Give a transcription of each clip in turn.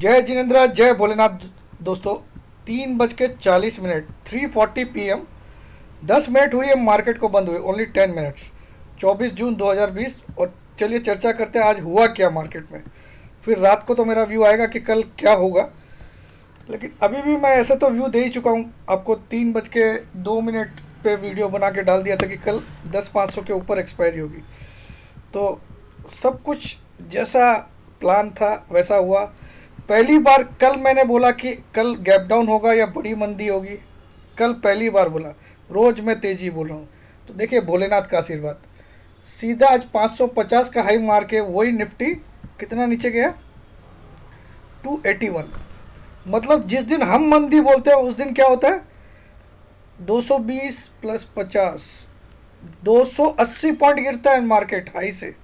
जय जिनेन्द्र, जय भोलेनाथ। दोस्तों, 3:40, 3:40 PM, 10 मिनट हुई है मार्केट को बंद हुए, ओनली 10 मिनट्स। 24 जून 2020। और चलिए चर्चा करते हैं आज हुआ क्या मार्केट में। फिर रात को तो मेरा व्यू आएगा कि कल क्या होगा, लेकिन अभी भी मैं ऐसे तो व्यू दे ही चुका हूँ आपको। 3:02 पे वीडियो बना के डाल दिया था कि कल 10,500 के ऊपर एक्सपायरी होगी। तो सब कुछ जैसा प्लान था वैसा हुआ। पहली बार कल मैंने बोला कि कल गैप डाउन होगा या बड़ी मंदी होगी। कल पहली बार बोला। रोज मैं तेजी बोल रहा हूँ। तो देखिए भोलेनाथ का आशीर्वाद, सीधा आज 550 का हाई मार के वही निफ्टी कितना नीचे गया, 281। मतलब जिस दिन हम मंदी बोलते हैं उस दिन क्या होता है, 220 प्लस 50, 280 पॉइंट गिरता है मार्केट हाई से।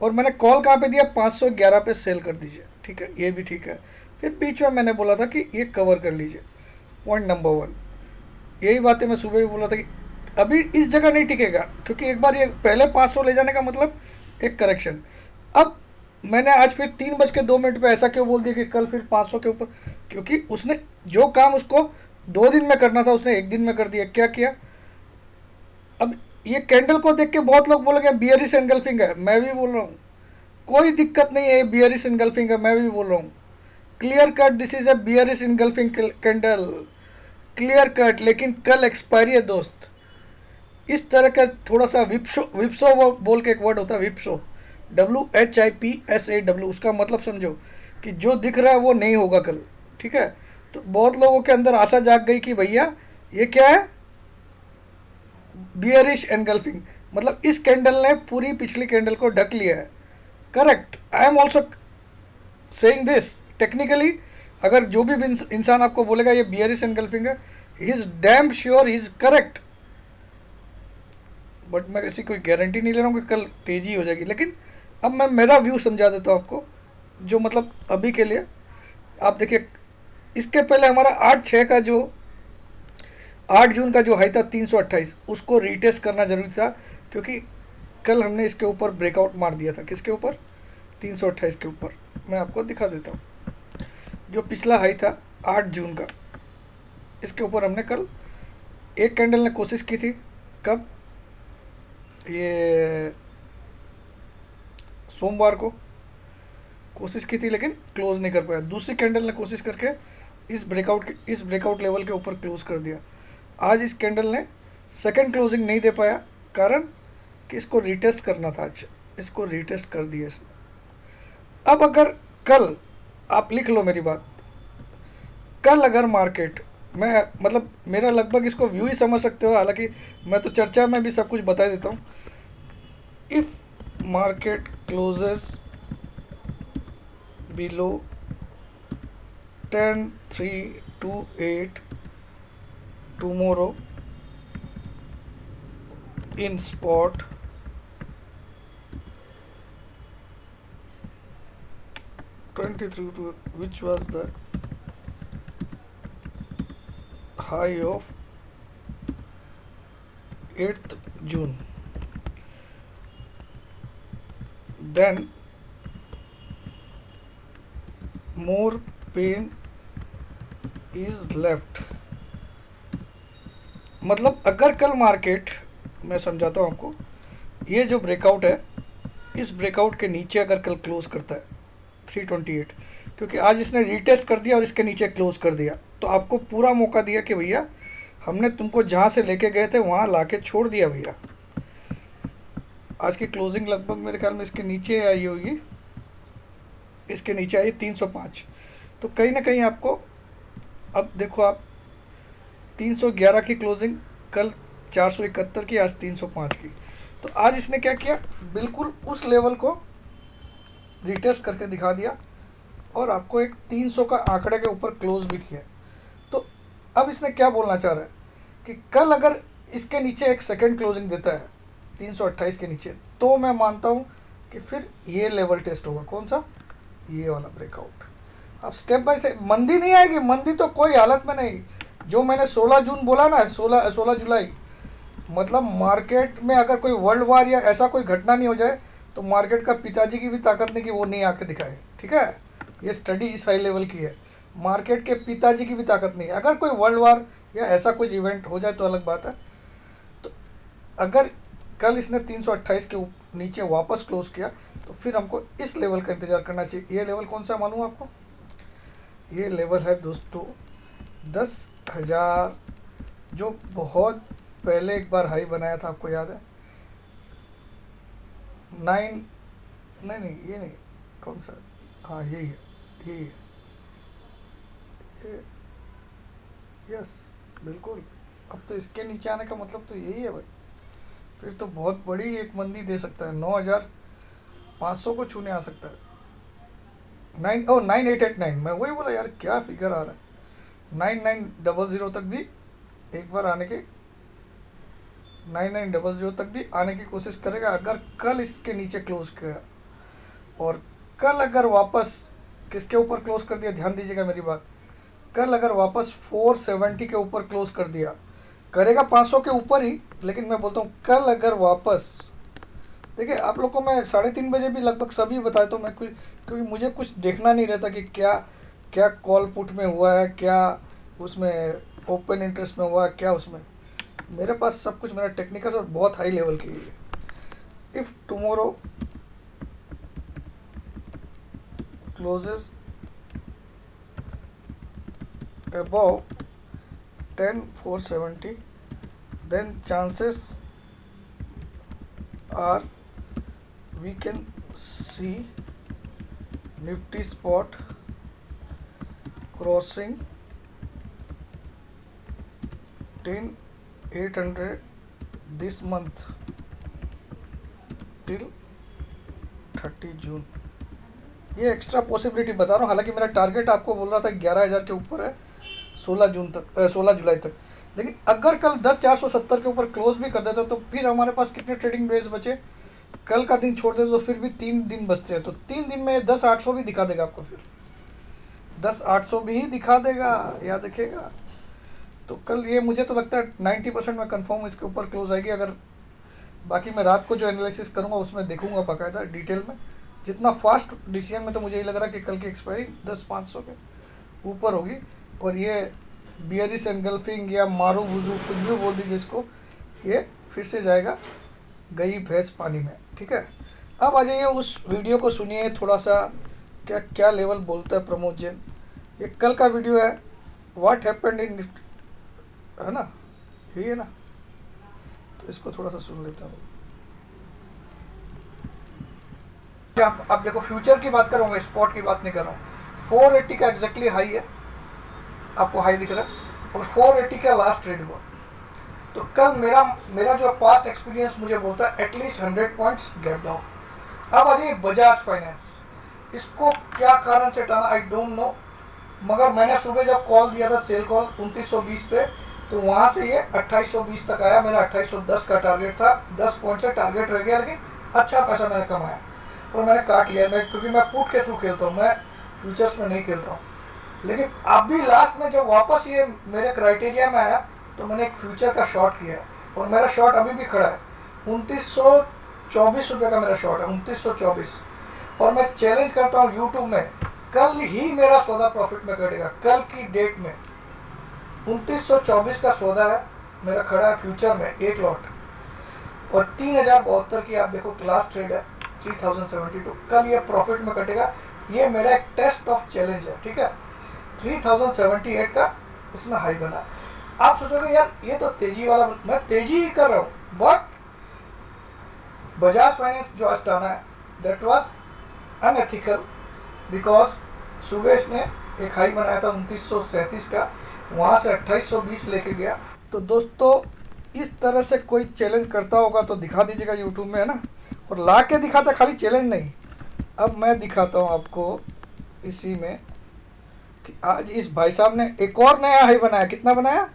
और मैंने कॉल कहाँ पे दिया, 511 पे सेल कर दीजिए। ठीक है, ये भी ठीक है। फिर बीच में मैंने बोला था कि ये कवर कर लीजिए, पॉइंट नंबर 1। यही बातें मैं सुबह भी बोला था कि अभी इस जगह नहीं टिकेगा, क्योंकि एक बार ये पहले 500 ले जाने का मतलब एक करेक्शन। अब मैंने आज फिर 3:02 पे ऐसा क्यों बोल दिया कि कल फिर 500 के ऊपर, क्योंकि उसने जो काम उसको 2 दिन में करना था उसने 1 दिन में कर दिया। क्या किया? अब ये कैंडल को देख के बहुत लोग बोलेंगे बियरिश एनगल्फिंग है, मैं भी बोल रहा हूँ कोई दिक्कत नहीं है, बियरिश इनगल्फिंग है, मैं भी बोल रहा हूँ clear cut, this is a bearish engulfing candle, clear cut. लेकिन कल एक्सपायरी है दोस्त। इस तरह का थोड़ा सा विप्सो, विप्सो बोल के एक वर्ड होता है, विप्सो, WHIPSAW, उसका मतलब समझो कि जो दिख रहा है वो नहीं होगा कल। ठीक है, तो बहुत लोगों के अंदर आशा जाग गई कि भैया ये क्या है, बियरिश एनगल्फिंग। मतलब इस कैंडल ने पूरी पिछली कैंडल को ढक लिया है। Correct, I am also saying this technically. अगर जो भी इंसान आपको बोलेगा ये बियरिश एनगल्फिंग है, he is damn sure, he is correct. But मैं ऐसी कोई गारंटी नहीं ले रहा हूँ कि कल तेजी हो जाएगी। लेकिन अब मैं मेरा व्यू समझा देता हूँ आपको, जो मतलब अभी के लिए। आप देखिए, इसके पहले हमारा 8/6 का जो 8 जून का जो हाई था 328, उसको रीटेस्ट करना जरूरी था, क्योंकि कल हमने इसके ऊपर ब्रेकआउट मार दिया था। किसके ऊपर? 328 के ऊपर। मैं आपको दिखा देता हूँ, जो पिछला हाई था 8 जून का, इसके ऊपर हमने कल एक कैंडल ने कोशिश की थी। कब? ये सोमवार को कोशिश की थी, लेकिन क्लोज नहीं कर पाया। दूसरी कैंडल ने कोशिश करके इस ब्रेकआउट लेवल के ऊपर क्लोज कर दिया। आज इस कैंडल ने सेकंड क्लोजिंग नहीं दे पाया, कारण कि इसको रीटेस्ट करना था। आज इसको रीटेस्ट कर दिया इसने। अब अगर कल, आप लिख लो मेरी बात, कल अगर मार्केट, मैं मतलब मेरा लगभग इसको व्यू ही समझ सकते हो, हालांकि मैं तो चर्चा में भी सब कुछ बता देता हूँ। If market closes below 10,328 tomorrow in spot, 23 to, which was the high of 8th June, then more pain is left। मतलब अगर कल मार्केट, मैं समझाता हूँ आपको, ये जो ब्रेकआउट है, इस ब्रेकआउट के नीचे अगर कल क्लोज करता है 328, क्योंकि आज इसने रीटेस्ट कर दिया और इसके नीचे क्लोज कर दिया, तो आपको पूरा मौका दिया कि भैया हमने तुमको जहाँ से लेके गए थे वहाँ ला के छोड़ दिया भैया। आज की क्लोजिंग लगभग मेरे ख्याल में इसके नीचे आई होगी, इसके नीचे आई 305। तो कहीं ना कहीं आपको, अब देखो आप, 311 की क्लोजिंग, कल 471 की, आज 305 की। तो आज इसने क्या किया, बिल्कुल उस लेवल को रिटेस्ट करके दिखा दिया और आपको एक 300 का आंकड़े के ऊपर क्लोज भी किया। तो अब इसने क्या बोलना चाह रहा है कि कल अगर इसके नीचे एक सेकंड क्लोजिंग देता है 328 के नीचे, तो मैं मानता हूँ कि फिर ये लेवल टेस्ट होगा। कौन सा? ये वाला ब्रेकआउट। अब स्टेप बाय स्टेप मंदी नहीं आएगी, मंदी तो कोई हालत में नहीं। जो मैंने 16 जून बोला ना, 16 जुलाई, मतलब मार्केट में अगर कोई वर्ल्ड वार या ऐसा कोई घटना नहीं हो जाए तो मार्केट का पिताजी की भी ताकत नहीं कि वो नहीं आके दिखाए। ठीक है, ये स्टडी इस हाई लेवल की है, मार्केट के पिताजी की भी ताकत नहीं है। अगर कोई वर्ल्ड वार या ऐसा कुछ इवेंट हो जाए तो अलग बात है। तो अगर कल इसने 328 के नीचे वापस क्लोज किया तो फिर हमको इस लेवल का इंतज़ार करना चाहिए। ये लेवल कौन सा मालूम आपको? ये लेवल है दोस्तों 10,000, जो बहुत पहले एक बार हाई बनाया था, आपको याद है? 9, नहीं ये नहीं, कौन सा, हाँ यही है, यही है ये, यस बिल्कुल। अब तो इसके नीचे आने का मतलब तो यही है भाई, फिर तो बहुत बड़ी एक मंदी दे सकता है, 9,500 को छूने आ सकता है। 9889, मैं वही बोला यार, क्या फिगर आ रहा है। 9900 तक भी एक बार आने के, 9900 तक भी आने की कोशिश करेगा अगर कल इसके नीचे क्लोज किया। और कल अगर वापस किसके ऊपर क्लोज कर दिया, ध्यान दीजिएगा मेरी बात, कल अगर वापस 470 के ऊपर क्लोज कर दिया, करेगा 500 के ऊपर ही, लेकिन मैं बोलता हूँ कल अगर वापस, देखिए आप लोग को मैं 3:30 बजे भी लगभग सभी बताया तो मैं कुछ, क्योंकि मुझे कुछ देखना नहीं रहता कि क्या क्या कॉल पुट में हुआ है, क्या उसमें ओपन इंटरेस्ट में हुआ है, क्या उसमें, मेरे पास सब कुछ मेरा टेक्निकल और बहुत हाई लेवल की है। If tomorrow closes above 10,470, then chances are we can see Nifty spot crossing 10,800 this month till 30 जून। ये एक्स्ट्रा पॉसिबिलिटी बता रहा हूँ, हालांकि मेरा टारगेट आपको बोल रहा था 11,000 के ऊपर है 16 जुलाई तक। लेकिन अगर कल 10,470 के ऊपर क्लोज भी कर देता तो फिर हमारे पास कितने ट्रेडिंग डेज बचे? कल का दिन छोड़ देते तो फिर भी 3 दिन बचते हैं, तो 3 दिन में 10,800 भी दिखा देगा आपको, फिर 10,800 भी दिखा देगा, याद रखिएगा। तो कल ये मुझे तो लगता है 90% मैं कंफर्म इसके ऊपर क्लोज आएगी। अगर बाकी मैं रात को जो एनालिसिस करूँगा उसमें देखूंगा बाकायदा डिटेल में, जितना फास्ट डिसीजन में तो मुझे ये लग रहा है कि कल की एक्सपायरी 10,500 के ऊपर होगी। और ये बियरिश एनगल्फिंग या मारू वुजू कुछ भी बोल दीजिए इसको, ये फिर से जाएगा गई भैंस पानी में, ठीक है। अब आ जाइए उस वीडियो को सुनिए थोड़ा सा, क्या क्या लेवल बोलता है प्रमोद जैन। ये कल का वीडियो है, व्हाट हैपेंड इन निफ्टी, है ना, यही है ना, तो इसको थोड़ा सा सुन लेता हूँ। आप देखो, फ्यूचर की बात कर रहा हूँ, स्पॉट की बात नहीं कर रहा हूँ। 480 का एग्जैक्टली हाई है, आपको हाई दिख रहा है, और 480 का लास्ट ट्रेड हुआ। तो कल मेरा जो पास्ट एक्सपीरियंस मुझे बोलता है एटलीस्ट 100 पॉइंट्स गैप डाउन। अब आ जाइए बजाज फाइनेंस, इसको क्या कारण से टाना आई डोंट नो, मगर मैंने सुबह जब कॉल दिया था सेल कॉल 2920 पे, तो वहाँ से ये 2820 तक आया। मेरा 2810 का टारगेट था, 10 पॉइंट से टारगेट रह गया, लेकिन अच्छा पैसा मैंने कमाया और मैंने काट लिया। मैं क्योंकि मैं पुट के थ्रू खेलता हूँ, मैं फ्यूचर्स में नहीं खेलता हूँ। लेकिन अभी लास्ट में जब वापस ये मेरे क्राइटेरिया में आया तो मैंने एक फ्यूचर का शॉर्ट किया और मेरा शॉर्ट अभी भी खड़ा है। 2924 रुपये का मेरा शॉर्ट है, 2924। और मैं चैलेंज करता हूँ यूट्यूब में, कल ही मेरा सौदा प्रॉफिट में कटेगा, कल की डेट में 2924 का सौदा है मेरा खड़ा है फ्यूचर में, एक लॉट, और 3072 की आप देखो क्लास ट्रेड है 3072, कल ये प्रॉफिट में कटेगा। ये मेरा एक टेस्ट ऑफ चैलेंज है, ठीक है। 3078 का इसमें हाई बना। आप सोचोगे यार ये तो तेजी वाला, मैं तेजी ही कर रहा हूँ, बट बजाज फाइनेंस जो आज टाना है दैट वाज अनएथिकल, बिकॉज सुबह इसने एक हाई बनाया था 2937 का, वहाँ से 2820 लेके गया। तो दोस्तों इस तरह से कोई चैलेंज करता होगा तो दिखा दीजिएगा यूट्यूब में, है ना, और ला के दिखाता, खाली चैलेंज नहीं। अब मैं दिखाता हूँ आपको इसी में कि आज इस भाई साहब ने एक और नया हाई बनाया। कितना बनाया?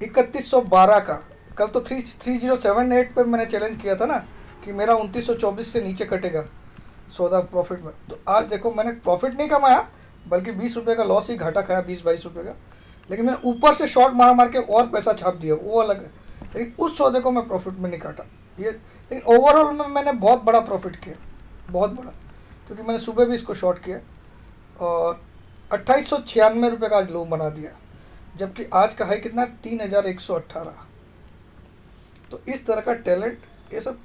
3112 का। कल तो 3078 पे मैंने चैलेंज किया था ना कि मेरा 2924 से नीचे कटेगा सौदा प्रॉफिट में। तो आज देखो मैंने प्रॉफिट नहीं कमाया, बल्कि 20 रुपये का लॉस ही, घाटा खाया 20-22 रुपये का, लेकिन मैंने ऊपर से शॉर्ट मार मार के और पैसा छाप दिया, वो अलग है। लेकिन उस सौदे को मैं प्रॉफिट में नहीं काटा ये, लेकिन ओवरऑल में मैंने बहुत बड़ा प्रॉफिट किया, बहुत बड़ा, क्योंकि मैंने सुबह भी इसको शॉर्ट किया और 2896 रुपये का आज लो बना दिया, जबकि आज का हाई कितना 3118। तो इस तरह का टैलेंट, ये सब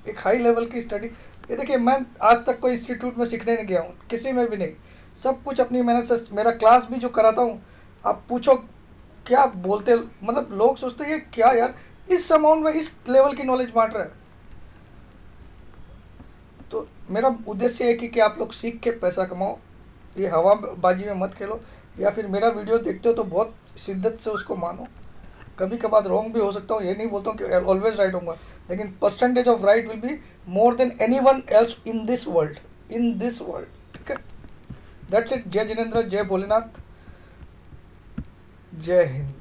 एक हाई लेवल की स्टडी। ये देखिए, मैं आज तक कोई इंस्टीट्यूट में सीखने नहीं गया हूँ, किसी में भी नहीं, सब कुछ अपनी मेहनत से। मेरा क्लास भी जो कराता हूँ, आप पूछो क्या बोलते, मतलब लोग सोचते हैं ये क्या यार, इस अमाउंट में इस लेवल की नॉलेज बांट रहा है। तो मेरा उद्देश्य है कि आप लोग सीख के पैसा कमाओ, ये हवाबाजी में मत खेलो, या फिर मेरा वीडियो देखते हो तो बहुत शिद्दत से उसको मानो। कभी कभार रॉन्ग भी हो सकता हूँ, ये नहीं बोलता हूँ कि ऑलवेज राइट होऊंगा, लेकिन percentage of right will be more than any one else in this world, in this world. ठीक है, दैट्स इट। जय जिनेंद्र, जय भोलेनाथ, जय हिंद।